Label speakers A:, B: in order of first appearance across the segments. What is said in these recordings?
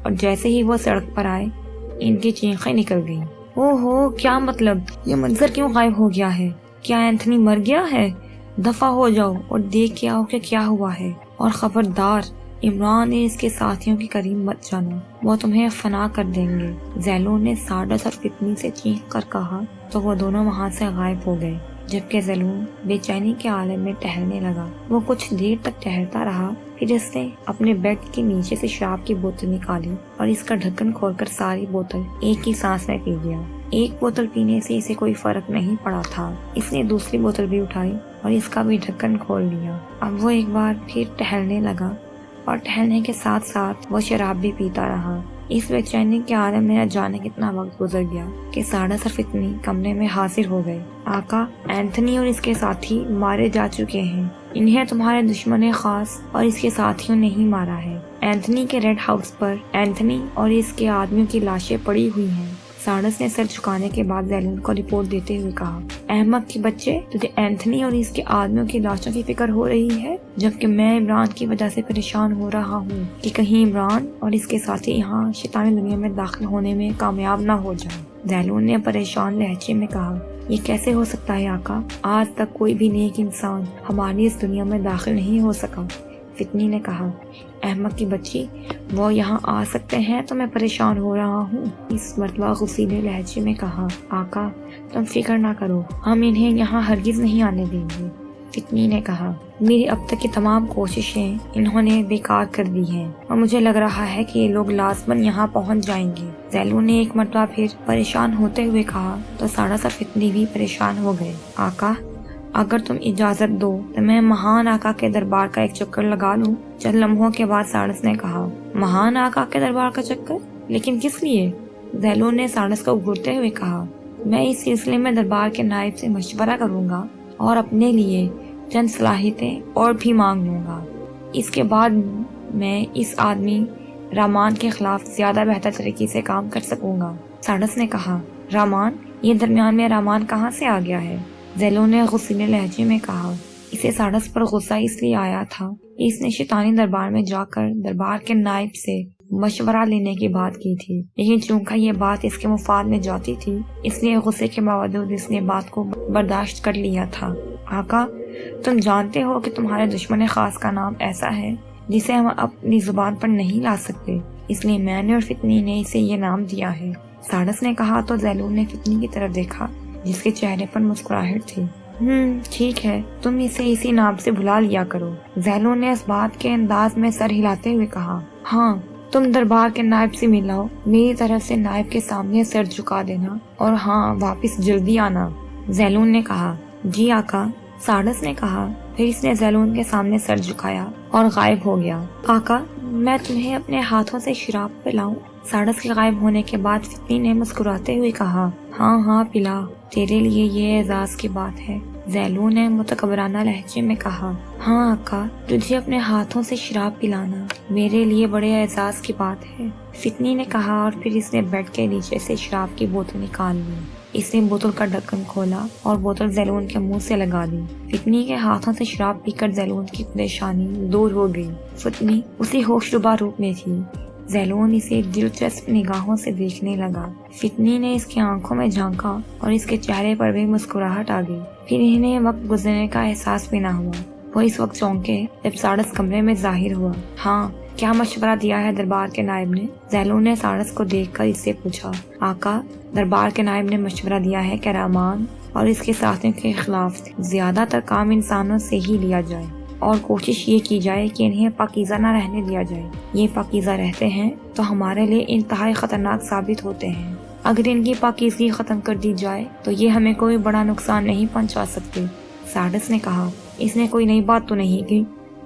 A: اور جیسے ہی وہ سڑک پر آئے ان کی چیخیں نکل گئیں۔ اوہو، کیا مطلب؟ یہ منظر کیوں غائب ہو گیا ہے؟ کیا اینتھنی مر گیا ہے؟ دفع ہو جاؤ اور دیکھ کے آؤ کہ کیا ہوا ہے، اور خبردار عمران نے اس کے ساتھیوں کے قریب مت جانا، وہ تمہیں فنا کر دیں گے۔ زیلون نے سارڈس اور فتنی سے چیخ کر کہا تو وہ دونوں وہاں سے غائب ہو گئے، جبکہ زیلون بے چینی کے عالم میں ٹہلنے لگا۔ وہ کچھ دیر تک ٹہلتا رہا، پھر اس نے اپنے بیڈ کے نیچے سے شراب کی بوتل نکالی اور اس کا ڈھکن کھول کر ساری بوتل ایک ہی سانس میں پی گیا۔ ایک بوتل پینے سے اسے کوئی فرق نہیں پڑا تھا، اس نے دوسری بوتل بھی اٹھائی اور اس کا بھی ڈھکن کھول لیا۔ اب وہ ایک بار پھر ٹہلنے لگا اور ٹہلنے کے ساتھ ساتھ وہ شراب بھی پیتا رہا۔ اس بے چینی کے عالم میں نہ جانے کتنا وقت گزر گیا کہ سارڈس اور فتنی کمرے میں حاضر ہو گئے۔ آقا، اینتھنی اور اس کے ساتھی مارے جا چکے ہیں، انہیں تمہارے دشمن خاص اور اس کے ساتھیوں نے ہی مارا ہے۔ اینتھنی کے ریڈ ہاؤس پر اینتھنی اور اس کے آدمیوں کی لاشیں پڑی ہوئی ہیں۔ سارڈس نے سر جھکانے کے بعد زیلون کو رپورٹ دیتے ہوئے کہا، احمق کے بچے، تجھے اینتھنی اور اس کے آدمیوں کی لاشوں کی فکر ہو رہی ہے، جبکہ میں عمران کی وجہ سے پریشان ہو رہا ہوں کہ کہیں عمران اور اس کے ساتھی یہاں شیطانی دنیا میں داخل ہونے میں کامیاب نہ ہو جائیں۔ زیلون نے پریشان لہجے میں کہا، یہ کیسے ہو سکتا ہے آقا؟ آج تک کوئی بھی نیک انسان ہماری اس دنیا میں داخل نہیں ہو سکا۔ فتنی نے کہا، احمق کی بچی، وہ یہاں آ سکتے ہیں تو میں پریشان ہو رہا ہوں۔ اس مرتبہ غصیلے لہجے میں کہا، آقا تم فکر نہ کرو، ہم انہیں یہاں ہرگز نہیں آنے دیں گے۔ فتنی نے کہا، میری اب تک کی تمام کوششیں انہوں نے بیکار کر دی ہیں اور مجھے لگ رہا ہے کہ یہ لوگ لازماً یہاں پہنچ جائیں گے۔ زیلون نے ایک مرتبہ پھر پریشان ہوتے ہوئے کہا تو سارڈس اور فتنی بھی پریشان ہو گئے۔ آقا اگر تم اجازت دو تو میں مہان آقا کے دربار کا ایک چکر لگا لوں۔ چند لمحوں کے بعد سارڈس نے کہا، مہان آقا کے دربار کا چکر؟ لیکن کس لیے؟ زیلون نے سارڈس کو گھورتے ہوئے کہا، میں اس سلسلے میں دربار کے نائب سے مشورہ کروں گا اور اپنے لیے چند صلاحیتیں اور بھی مانگ لوں گا۔ اس کے بعد میں اس آدمی رامان کے خلاف زیادہ بہتر طریقے سے کام کر سکوں گا۔ سارڈس نے کہا، رامان؟ یہ درمیان میں رامان کہاں سے آ گیا ہے؟ زیلون نے غصیلے لہجے میں کہا، اسے سارڈس پر غصہ اس لیے آیا تھا کہ اس نے شیطانی دربار میں جا کر دربار کے نائب سے مشورہ لینے کی بات کی تھی، لیکن چونکہ یہ بات اس کے مفاد میں جاتی تھی اس لیے غصے کے باوجود اس نے بات کو برداشت کر لیا تھا۔ آقا تم جانتے ہو کہ تمہارے دشمن خاص کا نام ایسا ہے جسے ہم اپنی زبان پر نہیں لا سکتے، اس لیے میں نے اور فتنی نے اسے یہ نام دیا ہے۔ سارڈس نے کہا تو زیلون نے فتنی کی طرف دیکھا جس کے چہرے پر مسکراہٹ تھی۔ ٹھیک ہے، تم اسے اسی نام سے بلا لیا کرو۔ زیلون نے اس بات کے انداز میں سر ہلاتے ہوئے کہا، ہاں تم دربار کے نائب سے ملاؤ، میری طرف سے نائب کے سامنے سر جھکا دینا، اور ہاں واپس جلدی آنا۔ زیلون نے کہا، جی آقا۔ سارڈس نے کہا، پھر اس نے زیلون کے سامنے سر جھکایا اور غائب ہو گیا۔ آقا میں تمہیں اپنے ہاتھوں سے شراب پلاؤں؟ سارڈس کے غائب ہونے کے بعد فتنی نے مسکراتے ہوئے کہا، ہاں ہاں پلا، تیرے لیے یہ اعزاز کی بات ہے۔ زیلون نے متکبرانہ لہجے میں کہا، ہاں آقا، تجھے اپنے ہاتھوں سے شراب پلانا میرے لیے بڑے اعزاز کی بات ہے، فتنی نے کہا، اور پھر اس نے بیڈ کے نیچے سے شراب کی بوتل نکال لی۔ اس نے بوتل کا ڈھکن کھولا اور بوتل زیلون کے منہ سے لگا دی۔ فتنی کے ہاتھوں سے شراب پی کر زیلون کی پریشانی دور ہو گئی۔ فتنی اسی ہوش ربا روپ میں تھی۔ زیلون اسے دلچسپ نگاہوں سے دیکھنے لگا۔ فتنی نے اس کی آنکھوں میں جھانکا اور اس کے چہرے پر بھی مسکراہٹ آ گئی۔ پھر انہیں وقت گزرنے کا احساس بھی نہ ہوا۔ وہ اس وقت چونکے جب سارڈس کمرے میں ظاہر ہوا۔ ہاں، کیا مشورہ دیا ہے دربار کے نائب نے؟ زیلون نے سارڈس کو دیکھ کر اس سے پوچھا۔ آقا، دربار کے نائب نے مشورہ دیا ہے کہ رامان اور اس کے ساتھیوں کے خلاف زیادہ تر کام انسانوں سے ہی لیا جائے اور کوشش یہ کی جائے کہ انہیں پاکیزہ نہ رہنے دیا جائے۔ یہ پاکیزہ رہتے ہیں تو ہمارے لیے انتہائی خطرناک ثابت ہوتے ہیں۔ اگر ان کی پاکیزگی ختم کر دی جائے تو یہ ہمیں کوئی بڑا نقصان نہیں پہنچا سکتے۔ سارڈس نے کہا، اس نے کوئی نئی بات تو نہیں کی؟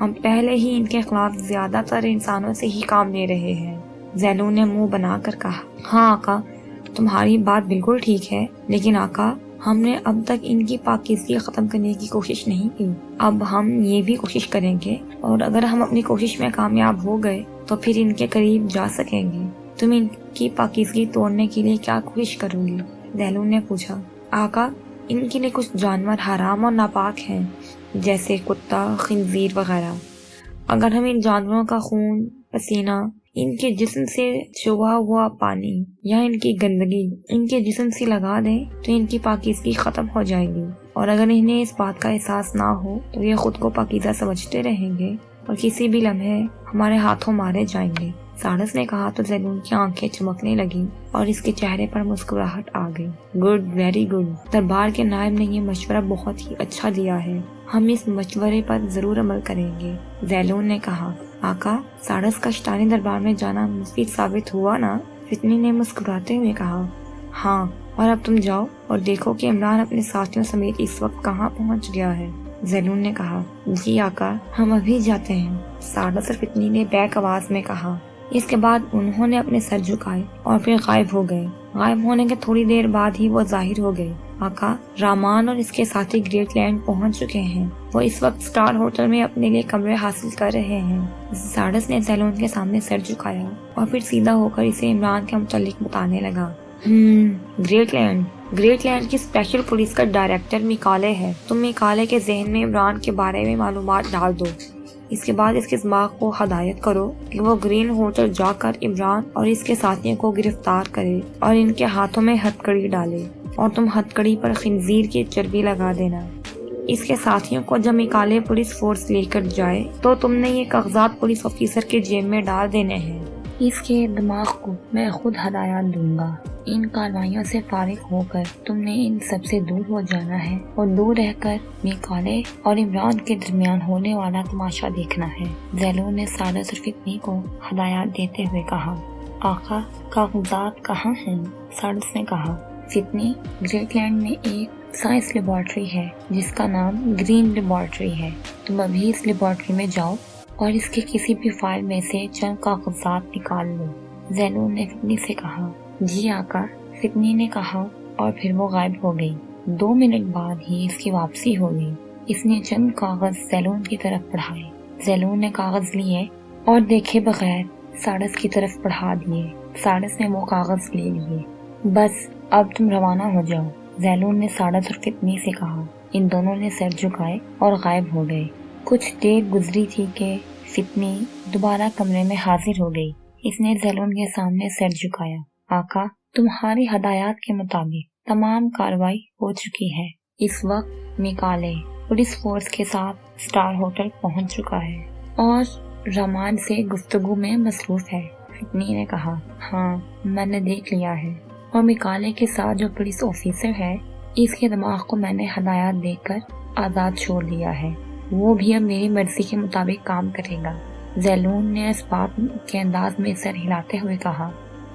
A: ہم پہلے ہی ان کے خلاف زیادہ تر انسانوں سے ہی کام لے رہے ہیں۔ زیلون نے منہ بنا کر کہا، ہاں آقا، تمہاری بات بالکل ٹھیک ہے، لیکن آقا ہم نے اب تک ان کی پاکیزگی ختم کرنے کی کوشش نہیں کی۔ اب ہم یہ بھی کوشش کریں گے، اور اگر ہم اپنی کوشش میں کامیاب ہو گئے تو پھر ان کے قریب جا سکیں گے۔ تم ان کی پاکیزگی توڑنے کے لیے کیا کوشش کرو گی؟ زیلون نے پوچھا۔ آقا، ان کے لیے کچھ جانور حرام اور ناپاک ہیں، جیسے کتا، خنزیر وغیرہ۔ اگر ہم ان جانوروں کا خون، پسینہ ان کے جسم سے چبھا ہوا پانی یا ان کی گندگی ان کے جسم سے لگا دیں تو ان کی پاکیزگی ختم ہو جائے گی، اور اگر انہیں اس بات کا احساس نہ ہو تو یہ خود کو پاکیزہ سمجھتے رہیں گے اور کسی بھی لمحے ہمارے ہاتھوں مارے جائیں گے۔ سارس نے کہا تو زیلون کی آنکھیں چمکنے لگیں اور اس کے چہرے پر مسکراہٹ آ گئی۔ گڈ، ویری گڈ، دربار کے نائب نے یہ مشورہ بہت ہی اچھا دیا ہے، ہم اس مشورے پر ضرور عمل کریں گے۔ زیلون نے کہا، آقا، سارس کا شیطانی دربار میں جانا مفید ثابت ہوا نا؟ فتنی نے مسکراتے ہوئے کہا، ہاں، اور اب تم جاؤ اور دیکھو کہ عمران اپنے ساتھیوں سمیت اس وقت کہاں پہنچ گیا ہے۔ زیلون نے کہا، جی آقا، ہم ابھی جاتے ہیں۔ سارس اور فتنی نے بیک آواز میں کہا۔ اس کے بعد انہوں نے اپنے سر جھکائے اور پھر غائب ہو گئے۔ غائب ہونے کے تھوڑی دیر بعد ہی وہ ظاہر ہو گئے۔ آقا، رامان اور اس کے ساتھی گریٹ لینڈ پہنچ چکے ہیں، وہ اس وقت اسٹار ہوٹل میں اپنے لیے کمرے حاصل کر رہے ہیں۔ سارس نے زیلون کے سامنے سر جھکایا اور پھر سیدھا ہو کر اسے عمران کے متعلق بتانے لگا۔ گریٹ لینڈ کی اسپیشل پولیس کا ڈائریکٹر میکالے ہے۔ تم میکالے کے ذہن میں عمران کے بارے میں معلومات ڈال دو۔ اس کے بعد اس کے دماغ کو ہدایت کرو کہ وہ گرین ہوٹل جا کر عمران اور اس کے ساتھیوں کو گرفتار کرے اور ان کے ہاتھوں میں ہتھکڑی ڈالے، اور تم ہتھکڑی پر خنزیر کی چربی لگا دینا۔ اس کے ساتھیوں کو جب میکالے پولیس فورس لے کر جائے تو تم نے یہ کاغذات پولیس آفیسر کے جیب میں ڈال دینے ہیں۔ اس کے دماغ کو میں خود ہدایات دوں گا۔ ان کاروائیوں سے فارغ ہو کر تم نے ان سب سے دور ہو جانا ہے اور دور رہ کر میکالے اور عمران کے درمیان ہونے والا تماشا دیکھنا ہے۔ زیلون نے سارس اور فتنی کو ہدایات دیتے ہوئے کہا۔ آقا، کاغذات کہاں ہیں؟ سارس نے کہا۔ فتنی، گریٹ لینڈ میں ایک سائنس لیبارٹری ہے جس کا نام گرین لیبارٹری ہے، تم ابھی اس لیبارٹری میں جاؤ اور اس کے کسی بھی فائل میں سے چند کاغذات نکال لو۔ زیلون نے فتنی سے کہا۔ جی آقا، فتنی نے کہا، اور پھر وہ غائب ہو گئی۔ 2 منٹ بعد ہی اس کی واپسی ہو گئی۔ اس نے چند کاغذ زیلون کی طرف بڑھائے۔ زیلون نے کاغذ لیے اور دیکھے بغیر سارس کی طرف بڑھا دیے۔ سارس نے وہ کاغذ لے لیے۔ بس اب تم روانہ ہو جاؤ، زیلون نے سارس اور فتنی سے کہا۔ ان دونوں نے سر جھکائے اور غائب ہو گئے۔ کچھ دیر گزری تھی کہ فتنی دوبارہ کمرے میں حاضر ہو گئی۔ اس نے زیلون کے سامنے سر جھکایا۔ آقا، تمہاری ہدایات کے مطابق تمام کارروائی ہو چکی ہے۔ اس وقت میکالے پولیس فورس کے ساتھ اسٹار ہوٹل پہنچ چکا ہے اور رامان سے گفتگو میں مصروف ہے۔ فتنی نے کہا، ہاں، میں نے دیکھ لیا ہے، اور میکالے کے ساتھ جو پولیس آفیسر ہے اس کے دماغ کو میں نے ہدایات دے کر آزاد چھوڑ دیا ہے، وہ بھی اب میری مرضی کے مطابق کام کرے گا۔ زیلون نے اس بات کے انداز میں سر ہلاتے ہوئے کہا،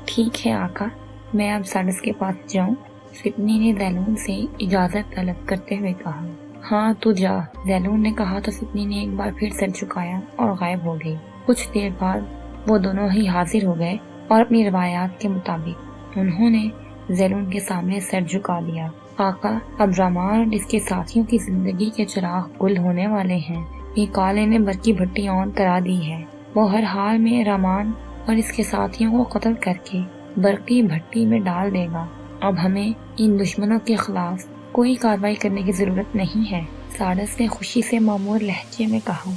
A: ٹھیک ہے آقا، میں اب سارس کے پاس جاؤں؟ فتنی نے زیلون سے اجازت طلب کرتے ہوئے کہا۔ ہاں، تو جا، زیلون نے کہا تو فتنی نے ایک بار پھر سر جھکایا اور غائب ہو گئی۔ کچھ دیر بعد وہ دونوں ہی حاضر ہو گئے اور اپنی روایات کے مطابق انہوں نے زیلون کے سامنے سر جھکا دیا۔ آقا، اب رامان اور اس کے ساتھیوں کی زندگی کے چراغ گل ہونے والے ہیں۔ میکالے نے برقی بھٹی آن کرا دی ہے، وہ ہر حال میں رامان اور اس کے ساتھیوں کو قتل کر کے برقی بھٹی میں ڈال دے گا۔ اب ہمیں ان دشمنوں کے خلاف کوئی کارروائی کرنے کی ضرورت نہیں ہے۔ سارس نے خوشی سے معمور لہجے میں کہا،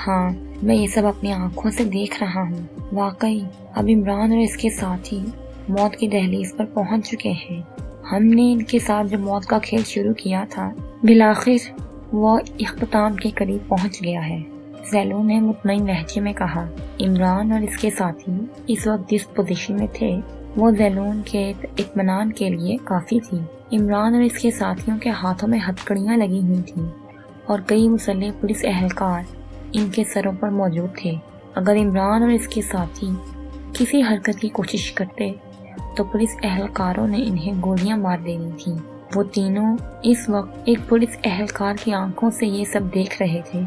A: ہاں، میں یہ سب اپنی آنکھوں سے دیکھ رہا ہوں۔ واقعی اب عمران اور اس کے ساتھی موت کی دہلیز پر پہنچ چکے ہیں۔ ہم نے ان کے ساتھ جو موت کا کھیل شروع کیا تھا بالآخر وہ اختتام کے قریب پہنچ گیا ہے۔ زیلون نے مطمئن لہجے میں کہا۔ عمران اور اس کے ساتھی اس وقت جس پوزیشن میں تھے وہ زیلون کے اطمینان کے لیے کافی تھی۔ عمران اور اس کے ساتھیوں کے ہاتھوں میں ہتھکڑیاں لگی ہوئی تھیں اور کئی مسلح پولیس اہلکار ان کے سروں پر موجود تھے۔ اگر عمران اور اس کے ساتھی کسی حرکت کی کوشش کرتے تو پولیس اہلکاروں نے انہیں گولیاں مار دینی تھیں۔ وہ تینوں اس وقت ایک پولیس اہلکار کی آنکھوں سے یہ سب دیکھ رہے تھے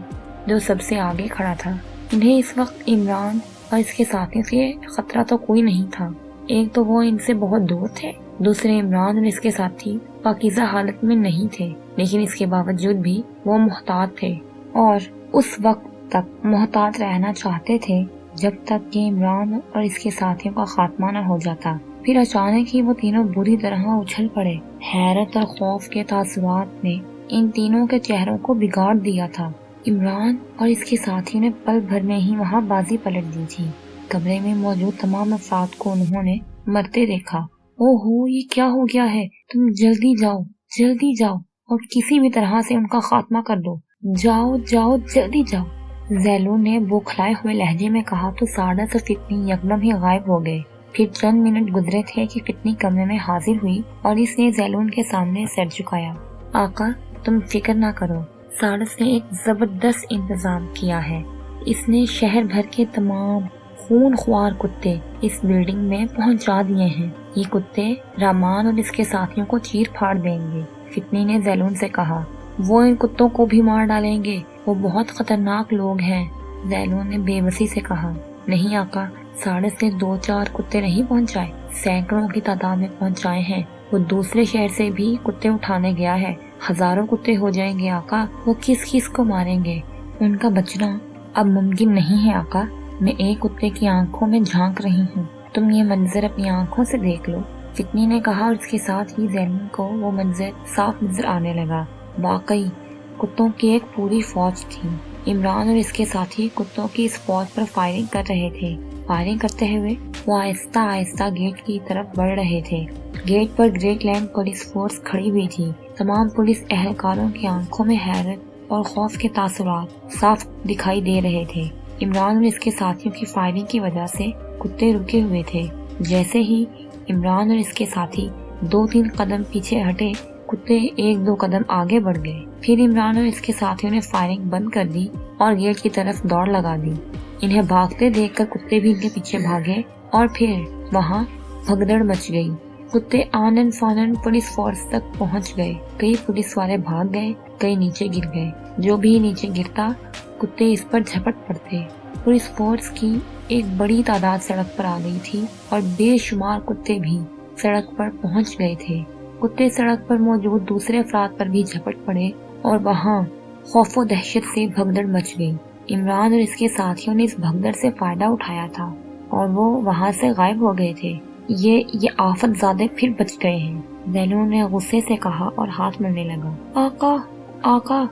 A: جو سب سے آگے کھڑا تھا۔ انہیں اس وقت عمران اور اس کے ساتھیوں سے خطرہ تو کوئی نہیں تھا۔ ایک تو وہ ان سے بہت دور تھے، دوسرے عمران اور اس کے ساتھی پاکیزہ حالت میں نہیں تھے، لیکن اس کے باوجود بھی وہ محتاط تھے اور اس وقت تک محتاط رہنا چاہتے تھے جب تک کہ عمران اور اس کے ساتھیوں کا خاتمہ نہ ہو جاتا۔ پھر اچانک ہی وہ تینوں بری طرح اچھل پڑے۔ حیرت اور خوف کے تاثرات نے ان تینوں کے چہروں کو بگاڑ دیا تھا۔ عمران اور اس کے ساتھیوں نے پل بھر میں ہی وہاں بازی پلٹ دی تھی۔ کمرے میں موجود تمام افراد کو انہوں نے مرتے دیکھا۔ اوہو، یہ کیا ہو گیا ہے؟ تم جلدی جاؤ اور کسی بھی طرح سے ان کا خاتمہ کر دو۔ جاؤ جلدی جاؤ۔ زیلون نے بوکھلائے ہوئے لہجے میں کہا تو سارڈس اور فتنی یکدم ہی غائب ہو گئے۔ پھر چند منٹ گزرے تھے کہ فتنی کمرے میں حاضر ہوئی اور اس نے زیلون کے سامنے سر جھکایا۔ آقا، تم فکر نہ کرو، سارڈس نے ایک زبردست انتظام کیا ہے۔ اس نے شہر بھر کے تمام خون خوار کتے اس بلڈنگ میں پہنچا دیے ہیں۔ یہ کتے رامان اور اس کے ساتھیوں کو چیر پھاڑ دیں گے۔ فتنی نے زیلون سے کہا، وہ ان کتوں کو بھی مار ڈالیں گے، وہ بہت خطرناک لوگ ہیں۔ زیلون نے بے بسی سے کہا، نہیں آقا، سارڈس نے 2-4 کتے نہیں پہنچائے، سینکڑوں کی تعداد میں پہنچائے ہیں۔ وہ دوسرے شہر سے بھی کتے اٹھانے گیا ہے، ہزاروں کتے ہو جائیں گے آقا۔ وہ کس کو ماریں گے؟ ان کا بچنا اب ممکن نہیں ہے آقا۔ میں ایک کتے کی آنکھوں میں جھانک رہی ہوں، تم یہ منظر اپنی آنکھوں سے دیکھ لو، فتنی نے کہا، اور اس کے ساتھ ہی زیلون کو وہ منظر صاف نظر آنے لگا۔ واقعی کتوں کی ایک پوری فوج تھی۔ عمران اور اس کے ساتھی کتوں کی اس فوج پر فائرنگ کر رہے تھے۔ فائرنگ کرتے ہوئے وہ آہستہ آہستہ گیٹ کی طرف بڑھ رہے تھے۔ گیٹ پر گریٹ لینڈ پولیس فورس کھڑی ہوئی تھی۔ تمام پولیس اہلکاروں کی آنکھوں میں حیرت اور خوف کے تاثرات صاف دکھائی دے رہے تھے۔ عمران اور اس کے ساتھیوں کی فائرنگ کی وجہ سے کتے رکے ہوئے تھے۔ جیسے ہی عمران اور اس کے ساتھی 2-3 قدم پیچھے ہٹے، کتے 1-2 قدم آگے بڑھ گئے۔ پھر عمران اور اس کے ساتھیوں نے فائرنگ بند کر دی اور گیٹ کی طرف دوڑ لگا دی۔ انہیں بھاگتے دیکھ کر کتے بھی ان کے پیچھے بھاگے اور پھر وہاں بھگدڑ مچ گئی۔ کتے آنن فانن پولیس فورس تک پہنچ گئے۔ کئی پولیس والے بھاگ گئے، کئی نیچے گر گئے۔ جو بھی نیچے گرتا کتے اس پر جھپٹ پڑتے۔ پولیس فورس کی ایک بڑی تعداد سڑک پر آ گئی تھی اور بے شمار کتے بھی سڑک پر پہنچ گئے تھے۔ کتے سڑک پر موجود دوسرے افراد پر بھی جھپٹ پڑے اور وہاں خوف و دہشت سے بھگدڑ مچ گئی۔ عمران اور اس کے ساتھیوں نے اس بھگدڑ سے فائدہ اٹھایا تھا اور وہ وہاں سے غائب ہو گئے تھے۔ یہ آفت زادے پھر بچ گئے ہیں، زیلون نے غصے سے کہا اور ہاتھ ملنے لگا۔ آقا،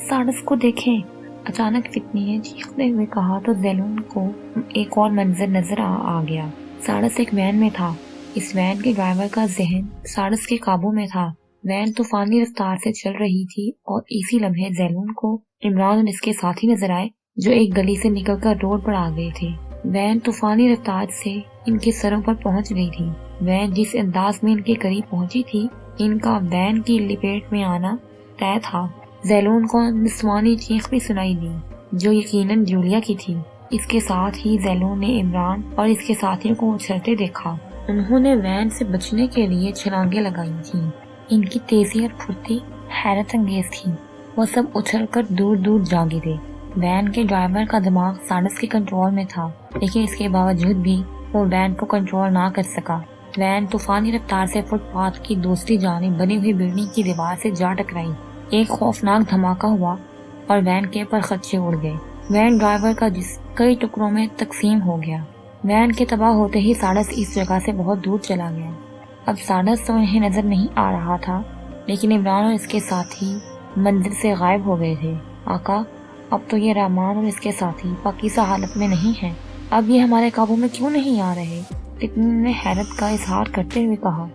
A: سارڈس کو دیکھیں، اچانک فتنی نے چیختے ہوئے کہا تو زیلون کو ایک اور منظر نظر آ گیا۔ سارڈس ایک وین میں تھا۔ اس وین کے ڈرائیور کا ذہن سارڈس کے قابو میں تھا۔ وین طوفانی رفتار سے چل رہی تھی اور اسی لمحے زیلون کو عمران اور اس کے ساتھی نظر آئے جو ایک گلی سے نکل کر روڈ پر آ گئے تھے۔ وین طوفانی رفتار سے ان کے سروں پر پہنچ گئی تھی۔ وین جس انداز میں ان کے قریب پہنچی تھی، ان کا وین کی لپیٹ میں آنا طے تھا۔ زیلون کو نسوانی چیخ بھی سنائی دی جو یقیناً جولیا کی تھی۔ اس کے ساتھ ہی زیلون نے عمران اور اس کے ساتھیوں کو اچھلتے دیکھا۔ انہوں نے وین سے بچنے کے لیے چھلانگیں لگائی تھیں۔ ان کی تیزی اور پھرتی حیرت انگیز تھی۔ وہ سب اچھل کر دور دور جا گرے۔ وین کے ڈرائیور کا دماغ سارڈس کے کنٹرول میں تھا، لیکن اس کے باوجود بھی وہ وین کو کنٹرول نہ کر سکا۔ وین طوفانی رفتار سے فٹ پاتھ کی دوسری جانب بنی ہوئی بلڈنگ کی دیوار سے جا ٹکرائی۔ ایک خوفناک دھماکہ ہوا اور وین کے پرخچے اڑ گئے۔ وین ڈرائیور کا جسم کئی ٹکڑوں میں تقسیم ہو گیا۔ وین کے تباہ ہوتے ہی سارڈس اس جگہ سے بہت دور چلا گیا۔ اب سارڈس تو انہیں نظر نہیں آ رہا تھا، لیکن عمران اور اس کے ساتھی منزل سے غائب ہو گئے تھے۔ آقا، اب تو یہ رامان اور اس کے ساتھی پاکیزہ حالت میں نہیں ہیں، اب یہ ہمارے قابو میں کیوں نہیں آ رہے؟ فتنی نے حیرت کا اظہار کرتے ہوئے کہا،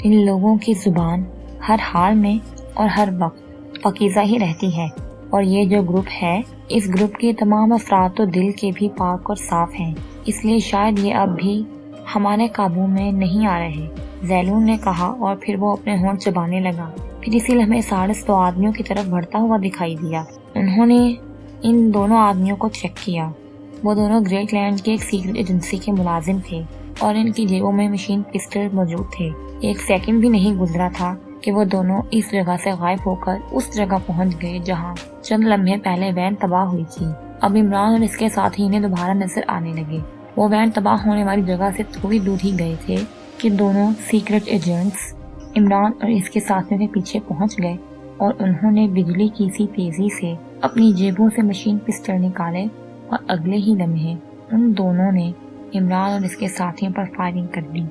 A: ان لوگوں کی زبان ہر حال میں اور ہر وقت پاکیزہ ہی رہتی ہے، اور یہ جو گروپ ہے، اس گروپ کے تمام افراد تو دل کے بھی پاک اور صاف ہیں، اس لیے شاید یہ اب بھی ہمارے قابو میں نہیں آ رہے، زیلون نے کہا، اور پھر وہ اپنے ہونٹ چبانے لگا۔ پھر اسی لمحے سارڈس 2 آدمیوں کی طرف بڑھتا ہوا دکھائی دیا۔ انہوں نے ان دونوں آدمیوں کو چیک کیا۔ وہ دونوں گریٹ لینڈ کے ایک سیکرٹ ایجنسی کے ملازم تھے اور ان کی جیبوں میں مشین پسٹل موجود تھے۔ 1 سیکنڈ بھی نہیں گزرا تھا کہ وہ دونوں اس جگہ سے غائب ہو کر اس جگہ پہنچ گئے جہاں چند لمحے پہلے وین تباہ ہوئی تھی۔ اب عمران اور اس کے ساتھی انہیں دوبارہ نظر آنے لگے۔ وہ وین تباہ ہونے والی جگہ سے تھوڑی دور ہی گئے تھے کہ دونوں سیکرٹ ایجنٹس عمران اور اس کے ساتھیوں کے پیچھے پہنچ گئے اور انہوں نے بجلی کی سی تیزی سے اپنی جیبوں سے مشین پسٹل نکالے اور اگلے ہی لمحے ان دونوں نے عمران اور اس کے ساتھیوں پر فائرنگ کر دی۔